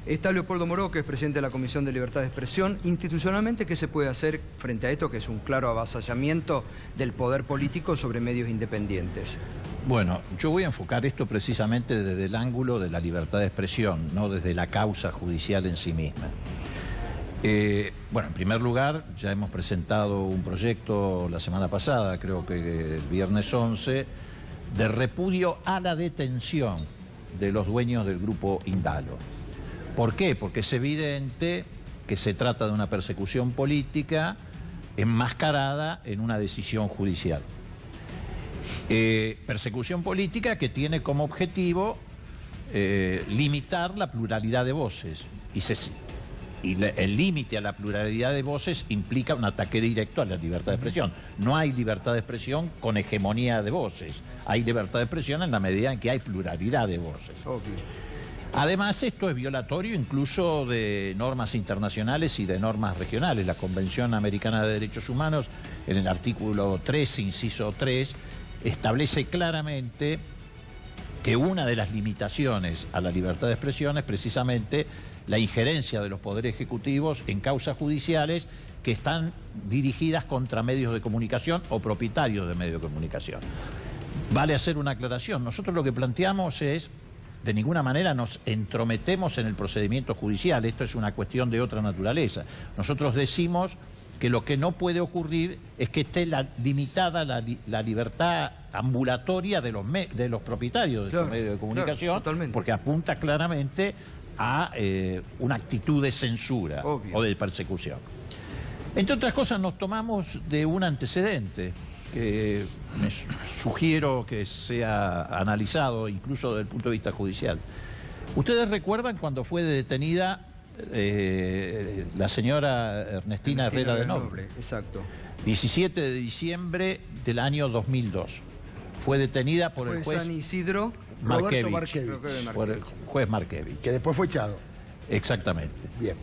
Está Leopoldo Moró, que es presidente de la Comisión de Libertad de Expresión. Institucionalmente, ¿qué se puede hacer frente a esto, que es un claro avasallamiento del poder político sobre medios independientes? Bueno, yo voy a enfocar esto precisamente desde el ángulo de la libertad de expresión, no desde la causa judicial en sí misma. Bueno, en primer lugar, ya hemos presentado un proyecto la semana pasada, creo que el viernes 11, de repudio a la detención de los dueños del grupo Indalo. ¿Por qué? Porque es evidente que se trata de una persecución política enmascarada en una decisión judicial. Persecución política que tiene como objetivo limitar la pluralidad de voces. Y el límite a la pluralidad de voces implica un ataque directo a la libertad de expresión. No hay libertad de expresión con hegemonía de voces. Hay libertad de expresión en la medida en que hay pluralidad de voces. Obvio. Además, esto es violatorio incluso de normas internacionales y de normas regionales. La Convención Americana de Derechos Humanos, en el artículo 3, inciso 3, establece claramente que una de las limitaciones a la libertad de expresión es precisamente la injerencia de los poderes ejecutivos en causas judiciales que están dirigidas contra medios de comunicación o propietarios de medios de comunicación. Vale hacer una aclaración. Nosotros lo que planteamos es: de ninguna manera nos entrometemos en el procedimiento judicial, esto es una cuestión de otra naturaleza. Nosotros decimos que lo que no puede ocurrir es que esté limitada la libertad ambulatoria de los propietarios de los medios de comunicación, porque apunta claramente a una actitud de censura o de persecución. Entre otras cosas, nos tomamos de un antecedente que me sugiero que sea analizado incluso desde el punto de vista judicial. ¿Ustedes recuerdan cuando fue detenida la señora Ernestina Herrera de Noble? Exacto. 17 de diciembre del año 2002. Fue detenida por el juez San Isidro Markevich, por el juez Markevich. Que después fue echado. Exactamente. Bien.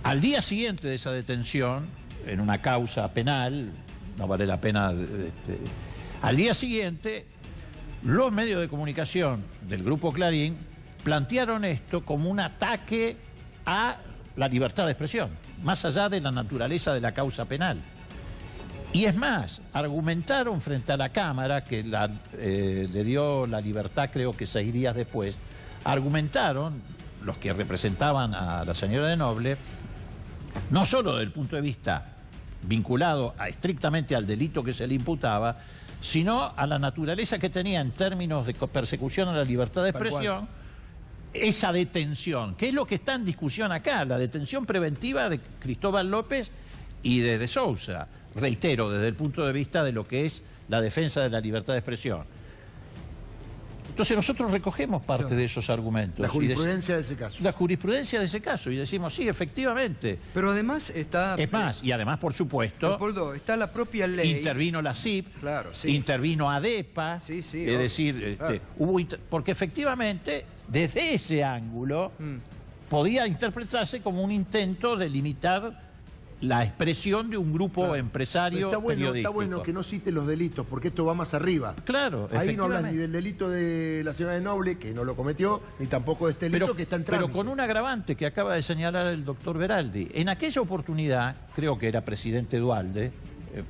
Al día siguiente de esa detención, en una causa penal, no vale la pena... al día siguiente, los medios de comunicación del Grupo Clarín plantearon esto como un ataque a la libertad de expresión, más allá de la naturaleza de la causa penal. Y es más, argumentaron frente a la Cámara, que le dio la libertad creo que 6 días después, argumentaron los que representaban a la señora de Noble, no solo desde el punto de vista vinculado estrictamente al delito que se le imputaba, sino a la naturaleza que tenía en términos de persecución a la libertad de expresión, esa detención, que es lo que está en discusión acá, la detención preventiva de Cristóbal López y de Sousa, reitero, desde el punto de vista de lo que es la defensa de la libertad de expresión. Entonces nosotros recogemos parte de esos argumentos. La jurisprudencia de ese caso. La jurisprudencia de ese caso, y decimos, sí, efectivamente. Pero además está... Es más, y además, por supuesto... Leopoldo, está la propia ley... Intervino la CIP, intervino ADEPA, es decir, porque efectivamente, desde ese ángulo, podía interpretarse como un intento de limitar la expresión de un grupo empresario periodístico. Está bueno que no cite los delitos, porque esto va más arriba. Claro, ahí no hablas ni del delito de la señora de Noble, que no lo cometió, ni tampoco de este delito que está en trámite. Pero con un agravante que acaba de señalar el doctor Beraldi. En aquella oportunidad, creo que era presidente Duhalde,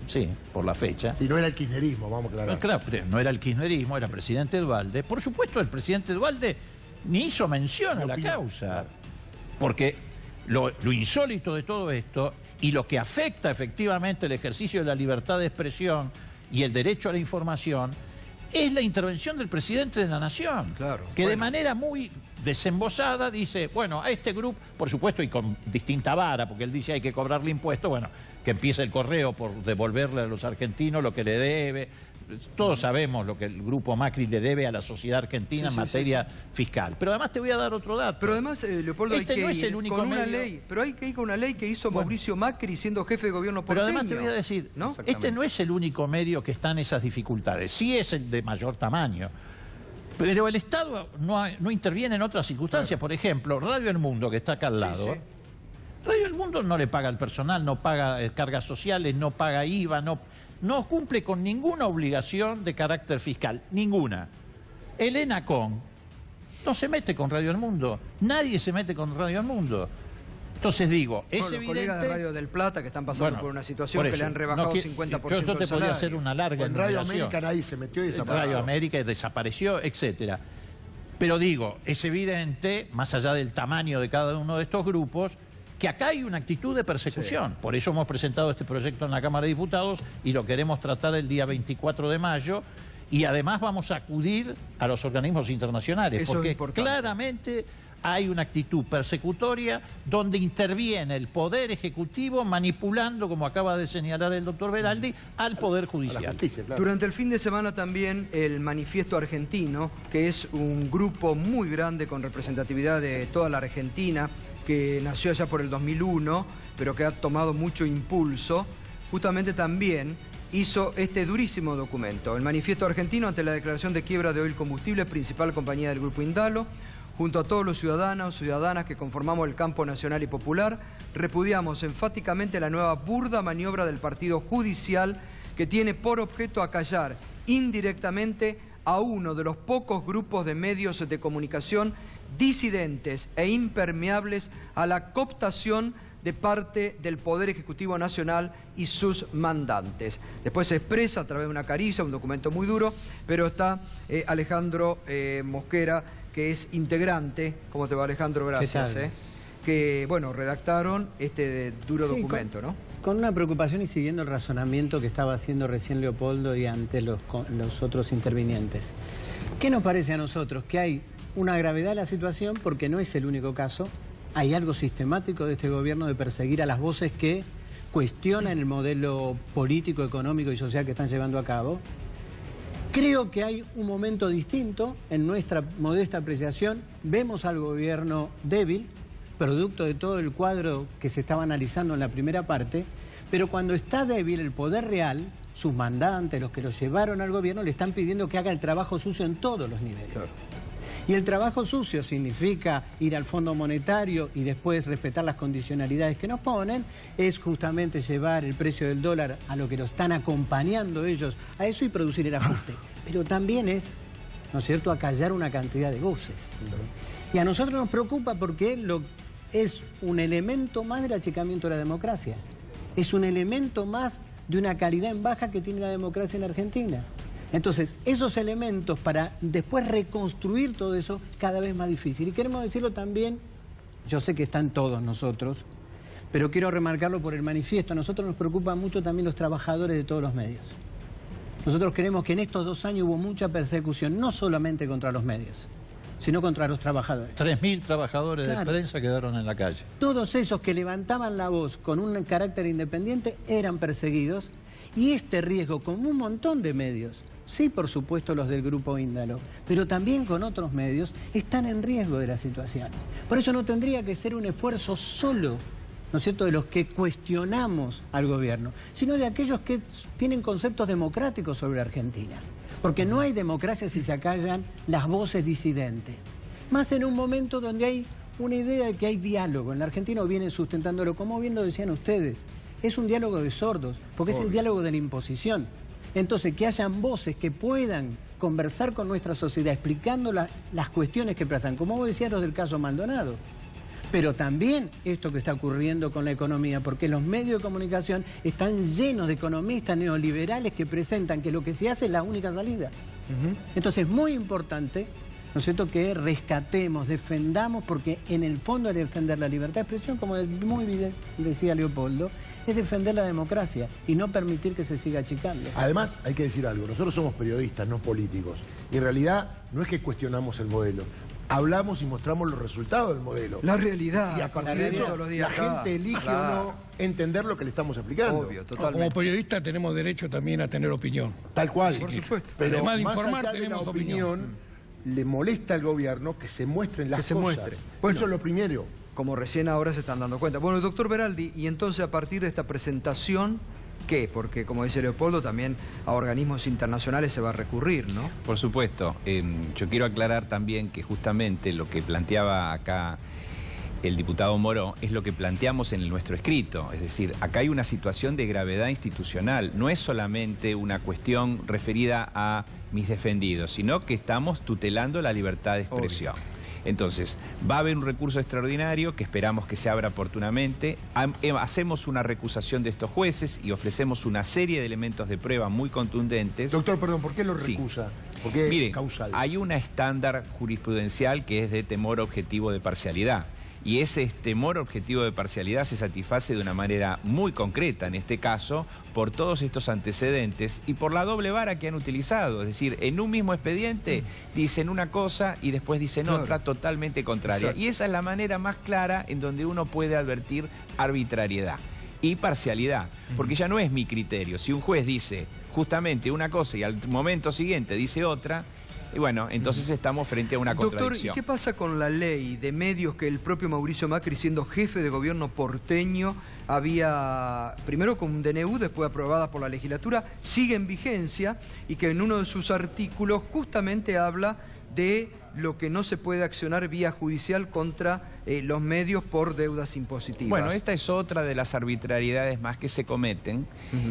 sí, por la fecha. Y no era el kirchnerismo, vamos a aclarar. Claro, no era el kirchnerismo, era presidente Duhalde. Por supuesto, el presidente Duhalde ni hizo mención a la causa. Porque lo insólito de todo esto, y lo que afecta efectivamente el ejercicio de la libertad de expresión y el derecho a la información, es la intervención del presidente de la Nación, que de manera muy desembosada dice, bueno, a este grupo, por supuesto, y con distinta vara, porque él dice hay que cobrarle impuestos, bueno, que empiece el correo por devolverle a los argentinos lo que le debe. Todos sabemos lo que el grupo Macri le debe a la sociedad argentina en materia fiscal. Pero además te voy a dar otro dato. Pero además, Leopoldo, este no es el único con una medio... ley, pero hay que ir con una ley que hizo Mauricio Macri siendo jefe de gobierno porteño. Pero además te voy a decir, ¿no? Este no es el único medio que está en esas dificultades. Sí es el de mayor tamaño. Pero el Estado no interviene en otras circunstancias. Por ejemplo, Radio El Mundo, que está acá al lado... Radio El Mundo no le paga al personal, no paga cargas sociales, no paga IVA, no cumple con ninguna obligación de carácter fiscal, ninguna. El ENACON no se mete con Radio El Mundo. Nadie se mete con Radio El Mundo. Entonces digo, es los evidente... colegas de Radio del Plata que están pasando por una situación que le han rebajado 50% yo te podría hacer una larga en Radio América nadie se metió y desapareció. Radio América desapareció, etcétera. Pero digo, es evidente, más allá del tamaño de cada uno de estos grupos, que acá hay una actitud de persecución. Sí. Por eso hemos presentado este proyecto en la Cámara de Diputados y lo queremos tratar el día 24 de mayo. Y además vamos a acudir a los organismos internacionales, eso porque es importante. Claramente hay una actitud persecutoria donde interviene el Poder Ejecutivo manipulando, como acaba de señalar el doctor Beraldi, al Poder Judicial. Justicia, claro. Durante el fin de semana también el Manifiesto Argentino, que es un grupo muy grande con representatividad de toda la Argentina, que nació allá por el 2001, pero que ha tomado mucho impulso, justamente también hizo este durísimo documento. El Manifiesto Argentino ante la declaración de quiebra de Oil Combustible, principal compañía del Grupo Indalo, junto a todos los ciudadanos, ciudadanas que conformamos el campo nacional y popular, repudiamos enfáticamente la nueva burda maniobra del partido judicial que tiene por objeto acallar indirectamente a uno de los pocos grupos de medios de comunicación disidentes e impermeables a la cooptación de parte del Poder Ejecutivo Nacional y sus mandantes. Después se expresa a través de una caricia, un documento muy duro, pero está Alejandro Mosquera, que es integrante. ¿Cómo te va, Alejandro? Gracias. Que, bueno, redactaron este duro documento, ¿no? Con una preocupación y siguiendo el razonamiento que estaba haciendo recién Leopoldo y ante los otros intervinientes. ¿Qué nos parece a nosotros? Que hay una gravedad de la situación, porque no es el único caso. Hay algo sistemático de este gobierno de perseguir a las voces que cuestionan el modelo político, económico y social que están llevando a cabo. Creo que hay un momento distinto en nuestra modesta apreciación. Vemos al gobierno débil, producto de todo el cuadro que se estaba analizando en la primera parte, pero cuando está débil el poder real, sus mandantes, los que lo llevaron al gobierno, le están pidiendo que haga el trabajo sucio en todos los niveles. Claro. Y el trabajo sucio significa ir al Fondo Monetario y después respetar las condicionalidades que nos ponen, es justamente llevar el precio del dólar a lo que lo están acompañando ellos a eso y producir el ajuste. Pero también es, ¿no es cierto?, acallar una cantidad de voces. Y a nosotros nos preocupa porque es un elemento más del achicamiento de la democracia. Es un elemento más de una calidad en baja que tiene la democracia en la Argentina. Entonces, esos elementos para después reconstruir todo eso, cada vez más difícil. Y queremos decirlo también, yo sé que están todos nosotros, pero quiero remarcarlo por el manifiesto. A nosotros nos preocupan mucho también los trabajadores de todos los medios. Nosotros creemos que en estos 2 años hubo mucha persecución, no solamente contra los medios, sino contra los trabajadores. 3.000 trabajadores de prensa quedaron en la calle. Todos esos que levantaban la voz con un carácter independiente eran perseguidos, y este riesgo con un montón de medios, sí, por supuesto los del Grupo Indalo, pero también con otros medios, están en riesgo de la situación. Por eso no tendría que ser un esfuerzo solo, ¿no es cierto?, de los que cuestionamos al gobierno, sino de aquellos que tienen conceptos democráticos sobre Argentina. Porque no hay democracia si se acallan las voces disidentes. Más en un momento donde hay una idea de que hay diálogo. En la Argentina vienen sustentándolo, como bien lo decían ustedes. Es un diálogo de sordos, porque es el diálogo de la imposición. Entonces, que hayan voces que puedan conversar con nuestra sociedad, explicando las cuestiones que pasan, como vos decías, los del caso Maldonado. Pero también esto que está ocurriendo con la economía, porque los medios de comunicación están llenos de economistas neoliberales que presentan que lo que se hace es la única salida. Entonces es muy importante, ¿no es cierto?, que rescatemos, defendamos, porque en el fondo es defender la libertad de expresión, como muy bien decía Leopoldo, es defender la democracia y no permitir que se siga achicando. Además, hay que decir algo, nosotros somos periodistas, no políticos, y en realidad no es que cuestionamos el modelo. Hablamos y mostramos los resultados del modelo. La realidad. Y a partir de eso, la gente elige o no entender lo que le estamos explicando. Obvio, totalmente. Como periodistas tenemos derecho también a tener opinión. Tal cual. Por supuesto. Pero además de más informar, allá de tenemos la opinión. le molesta al gobierno que se muestren las cosas. muestre. Bueno, eso es lo primero. Como recién ahora se están dando cuenta. Bueno, doctor Beraldi, y entonces a partir de esta presentación, ¿qué? Porque, como dice Leopoldo, también a organismos internacionales se va a recurrir, ¿no? Por supuesto. Yo quiero aclarar también que justamente lo que planteaba acá el diputado Moró es lo que planteamos en nuestro escrito. Es decir, acá hay una situación de gravedad institucional. No es solamente una cuestión referida a mis defendidos, sino que estamos tutelando la libertad de expresión. Obvio. Entonces, va a haber un recurso extraordinario que esperamos que se abra oportunamente. Hacemos una recusación de estos jueces y ofrecemos una serie de elementos de prueba muy contundentes. Doctor, perdón, ¿por qué lo recusa? ¿Por qué Mire, causal? hay una estándar jurisprudencial que es de temor objetivo de parcialidad. Y ese temor objetivo de parcialidad se satisface de una manera muy concreta, en este caso, por todos estos antecedentes y por la doble vara que han utilizado. Es decir, en un mismo expediente dicen una cosa y después dicen otra totalmente contraria. Exacto. Y esa es la manera más clara en donde uno puede advertir arbitrariedad y parcialidad. Porque ya no es mi criterio. Si un juez dice justamente una cosa y al momento siguiente dice otra, y bueno, entonces estamos frente a una contradicción. Doctor, ¿y qué pasa con la ley de medios que el propio Mauricio Macri, siendo jefe de gobierno porteño, había, primero con un DNU, después aprobada por la legislatura, sigue en vigencia y que en uno de sus artículos justamente habla de lo que no se puede accionar vía judicial contra los medios por deudas impositivas? Bueno, esta es otra de las arbitrariedades más que se cometen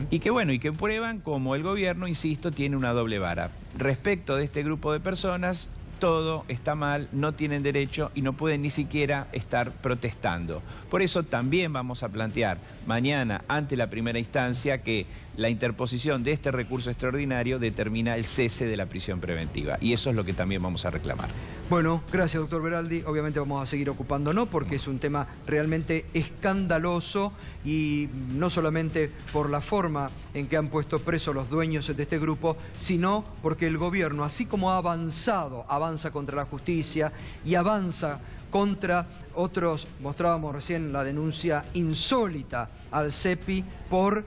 y que bueno, y que prueban como el gobierno, insisto, tiene una doble vara. Respecto de este grupo de personas, todo está mal, no tienen derecho y no pueden ni siquiera estar protestando. Por eso también vamos a plantear mañana ante la primera instancia que la interposición de este recurso extraordinario determina el cese de la prisión preventiva. Y eso es lo que también vamos a reclamar. Bueno, gracias, doctor Beraldi. Obviamente vamos a seguir ocupándonos porque es un tema realmente escandaloso y no solamente por la forma en que han puesto presos los dueños de este grupo, sino porque el gobierno, así como ha avanzado, avanza contra la justicia y avanza contra otros. Mostrábamos recién la denuncia insólita al CEPI por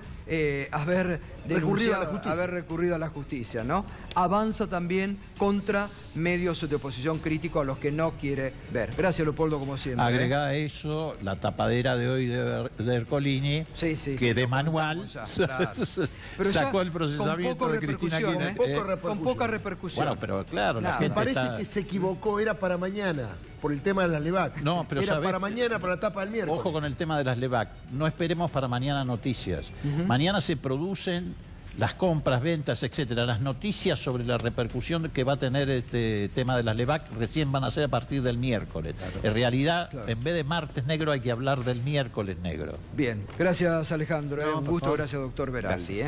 haber recurrido a la justicia, ¿no? Avanza también contra medios de oposición críticos a los que no quiere ver. Gracias, Leopoldo, como siempre. Agrega a eso la tapadera de hoy de Ercolini, que de manual pero sacó el procesamiento de Cristina Kirchner. Con poca repercusión. Bueno, pero claro, la gente parece que se equivocó, era para mañana, por el tema de las LEVAC. No, pero era para mañana, para la tapa del miércoles. Ojo con el tema de las LEVAC. No esperemos para mañana noticias. Mañana se producen las compras, ventas, etcétera. Las noticias sobre la repercusión que va a tener este tema de las LEVAC recién van a ser a partir del miércoles. Claro. En realidad, en vez de martes negro, hay que hablar del miércoles negro. Bien, gracias, Alejandro. Un gusto, gracias, doctor Beraldi.